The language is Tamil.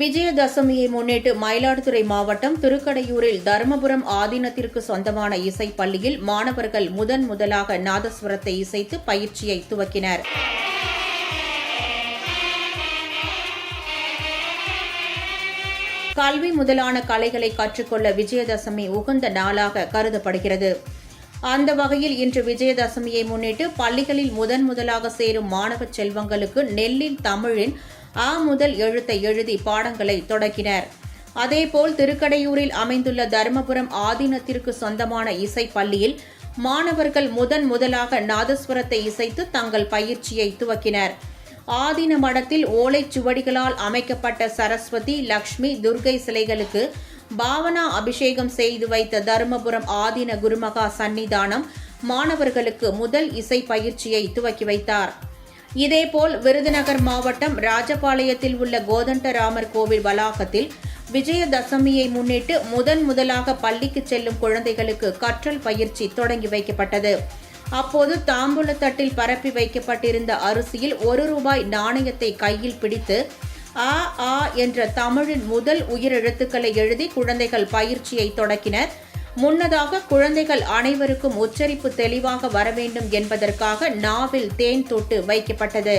விஜயதசமியை முன்னிட்டு மயிலாடுதுறை மாவட்டம் திருக்கடையூரில் தருமபுரம் ஆதீனத்திற்கு சொந்தமான இசைப்பள்ளியில் மாணவர்கள் முதலாக நாதஸ்வரத்தை இசைத்து பயிற்சியை துவக்கினர். கல்வி முதலான கலைகளை கற்றுக்கொள்ள விஜயதசமி உகந்த நாளாக கருதப்படுகிறது. அந்த வகையில் இன்று விஜயதசமியை முன்னிட்டு பள்ளிகளில் முதலாக சேரும் மாணவ செல்வங்களுக்கு நெல்லின் தமிழின் ஆ முதல் எழுத்தை எழுதி பாடங்களை தொடங்கினர். அதேபோல் திருக்கடையூரில் அமைந்துள்ள தருமபுரம் ஆதீனத்திற்கு சொந்தமான இசைப்பள்ளியில் மாணவர்கள் முதலாக நாதஸ்வரத்தை இசைத்து தங்கள் பயிற்சியை துவக்கினர். ஆதீன மடத்தில் ஓலைச்சுவடிகளால் அமைக்கப்பட்ட சரஸ்வதி, லக்ஷ்மி, துர்கை சிலைகளுக்கு பாவனா அபிஷேகம் செய்து வைத்த தருமபுரம் ஆதீன குருமகா சன்னிதானம் மாணவர்களுக்கு முதல் இசை பயிற்சியை துவக்கி வைத்தார். இதேபோல் விருதுநகர் மாவட்டம் ராஜபாளையத்தில் உள்ள கோதண்டராமர் கோவில் வளாகத்தில் விஜயதசமியை முன்னிட்டு முதலாக பள்ளிக்கு செல்லும் குழந்தைகளுக்கு கற்றல் பயிற்சி தொடங்கி வைக்கப்பட்டது. அப்போது தாம்பூலத்தட்டில் பரப்பி வைக்கப்பட்டிருந்த அரிசியில் ₹1 நாணயத்தை கையில் பிடித்து ஆ ஆ என்ற தமிழின் முதல் உயிரெழுத்துக்களை எழுதி குழந்தைகள் பயிற்சியை தொடக்கினர். முன்னதாக குழந்தைகள் அனைவருக்கும் உச்சரிப்பு தெளிவாக வர வேண்டும் என்பதற்காக நாவில் தேன் தொட்டு வைக்கப்பட்டது.